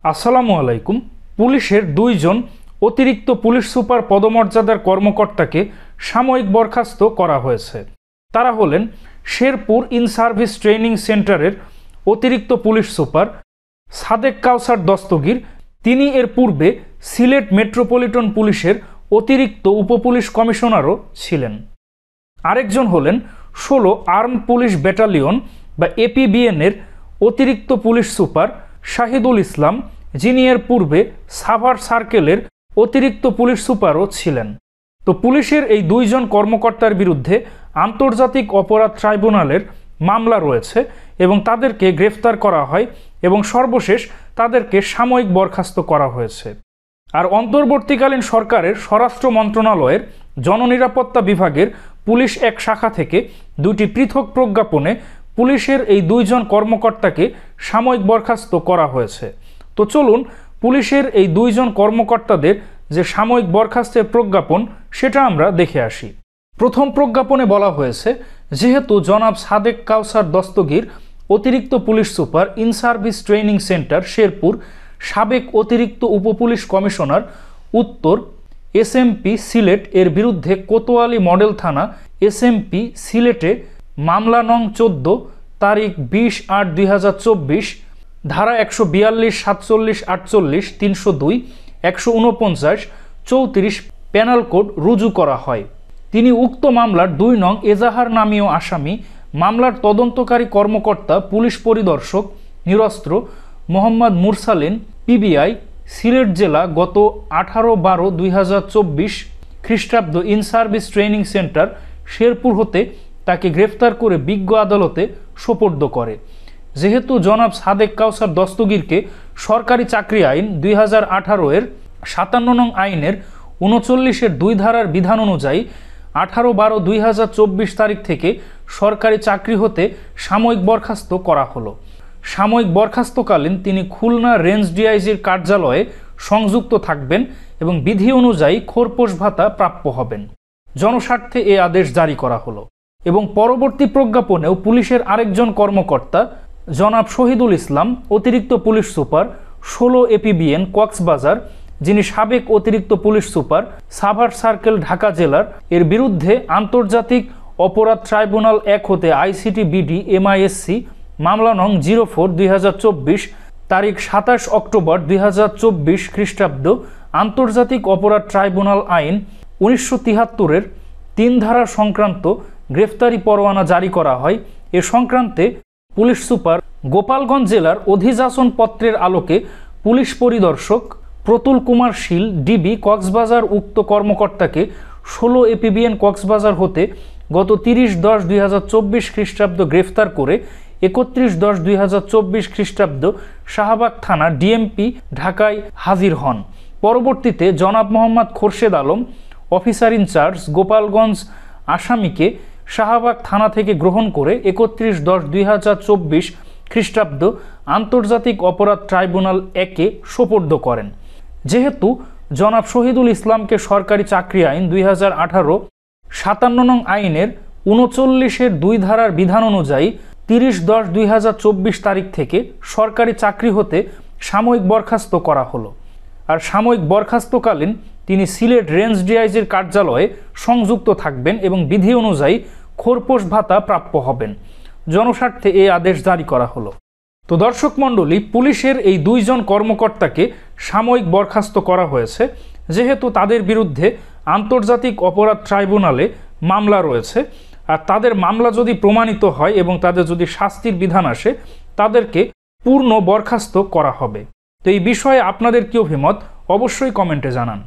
আসসালামু আলাইকুম। পুলিশের দুইজন অতিরিক্ত পুলিশ সুপার পদমর্যাদার কর্মকর্তাকে সাময়িক বরখাস্ত করা হয়েছে। তারা হলেন শেরপুর ইন সার্ভিস ট্রেনিং সেন্টারের অতিরিক্ত পুলিশ সুপার সাদেক কাউসার দস্তগীর। তিনি এর পূর্বে সিলেট মেট্রোপলিটন পুলিশের অতিরিক্ত উপপুলিশ কমিশনারও ছিলেন। আরেকজন হলেন 16 আর্ম পুলিশ ব্যাটালিয়ন বা এপিবিএনের অতিরিক্ত পুলিশ সুপার শাহিদুল ইসলাম, যিনি এর পূর্বে সাভার সার্কেলের অতিরিক্ত পুলিশ সুপারও ছিলেন। তো পুলিশের এই দুইজন কর্মকর্তার বিরুদ্ধে আন্তর্জাতিক অপরাধ ট্রাইব্যুনালের মামলা রয়েছে এবং তাদেরকে গ্রেফতার করা হয় এবং সর্বশেষ তাদেরকে সাময়িক বরখাস্ত করা হয়েছে। আর অন্তর্বর্তীকালীন সরকারের স্বরাষ্ট্র মন্ত্রণালয়ের জননিরাপত্তা বিভাগের পুলিশ এক শাখা থেকে দুটি পৃথক প্রজ্ঞাপনে পুলিশের এই দুইজন কর্মকর্তাকে সাময়িক বরখাস্ত করা হয়েছে। তো চলুন পুলিশের এই দুইজন কর্মকর্তাদের যে সাময়িক বরখাস্তের প্রজ্ঞাপন সেটা আমরা দেখে আসি। প্রথম প্রজ্ঞাপনে বলা হয়েছে, যেহেতু জনাব সাদেক কাউসার দস্তগীর অতিরিক্ত police super in service training centre Sherpur, সাবেক অতিরিক্ত উপপুলিশ কমিশনার উত্তর এসএমপি সিলেট এর বিরুদ্ধে কোতোয়ালি মডেল থানা এসএমপি সিলেটে মামলা নং 14 তারিখ 20/8/2024 ধারা 142, 47, 48, 302, 149, 34 পেনাল কোড রুজু করা হয়। তিনি উক্ত মামলার 2 নং এজাহার নামীয় আসামি, মামলার তদন্তকারী কর্মকর্তা পুলিশ পরিদর্শক নিরস্ত্র মোহাম্মদ মুরসালিন পিবিআই সিলেট জেলা গত 18/12/2024 খ্রিস্টাব্দ in service training centre Sherpur হতে তাকে গ্রেফতার করে বিজ্ঞ আদালতে সোপর্দ করে। যেহেতু জনাব সাদেক কাউসার দস্তগীরকে সরকারি চাকরি আইন 2018 এর 57 নং আইনের 39-এর 2 ধারার বিধান অনুযায়ী 18/12/2024 তারিখ থেকে সরকারি চাকরি হতে সাময়িক বরখাস্ত করা হলো। সাময়িক বরখাস্তকালীন তিনি খুলনা রেঞ্জ ডিআইজির কার্যালয়ে সংযুক্ত থাকবেন এবং বিধি অনুযায়ী খোরপোশ ভাতা প্রাপ্য হবেন। জনস্বার্থে এ আদেশ জারি করা হলো। এবং পরবর্তী প্রজ্ঞাপনেও পুলিশের আরেকজন কর্মকর্তা জনাব শহীদুল ইসলাম অতিরিক্ত পুলিশ সুপার 16 এপিবিএন কক্সবাজার, যিনি সাবেক অতিরিক্ত police super Savar circle Dhaka জেলার, এর বিরুদ্ধে আন্তর্জাতিক অপরাধ ট্রাইব্যুনাল 1 হতে আইসিটি বিডি এমআইএসসি মামলা নং 04/2024 তারিখ 27 অক্টোবর 2024 খ্রিস্টাব্দ আন্তর্জাতিক অপরাধ ট্রাইব্যুনাল আইন 1973-এর 3 ধারা সংক্রান্ত গ্রেফতারি পরোয়ানা জারি করা হয়। এ সংক্রান্তে পুলিশ সুপার গোপালগঞ্জ জেলার অধিযাচন পত্রের আলোকে পুলিশ পরিদর্শক প্রতুল কুমার শীল ডিবি কক্সবাজার উক্ত কর্মকর্তাকে 16 এপিবিএন কক্সবাজার হতে গত 30/10/2024 খ্রিস্টাব্দ গ্রেফতার করে 31/10/2024 খ্রিস্টাব্দ শাহবাগ থানা ডিএমপি ঢাকায় হাজির হন। পরবর্তীতে জনাব মোহাম্মদ খোরশেদ আলম অফিসার ইনচার্জ গোপালগঞ্জ আসামিকে শাহবাগ থানা থেকে গ্রহণ করে 31/10/2024 খ্রিস্টাব্দ আন্তর্জাতিক অপরাধ ট্রাইব্যুনাল 1-এ সোপর্দ করেন। যেহেতু জনাব শহীদুল ইসলামকে সরকারি চাকরি আইন 2018 57 নং আইনের 39-এর 2 ধারার বিধান অনুযায়ী 30/10/2024 তারিখ থেকে সরকারি চাকরি হতে সাময়িক বরখাস্ত করা হলো। আর সাময়িক বরখাস্তকালীন তিনি সিলেট রেঞ্জ ডিআইজির কার্যালয়ে সংযুক্ত থাকবেন এবং বিধি অনুযায়ী খোরপোশ ভাতা প্রাপ্য হবেন। জনস্বার্থে এই আদেশ জারি করা হলো। তো দর্শক মণ্ডলী, পুলিশের এই দুইজন কর্মকর্তাকে সাময়িক বরখাস্ত করা হয়েছে যেহেতু তাদের বিরুদ্ধে আন্তর্জাতিক অপরাধ ট্রাইব্যুনালে মামলা রয়েছে। আর তাদের মামলা যদি প্রমাণিত হয় এবং তাদের যদি শাস্তির বিধান আসে, তাদেরকে পূর্ণ বরখাস্ত করা হবে। তো এই বিষয়ে আপনাদের কি অভিমত অবশ্যই কমেন্টে জানান।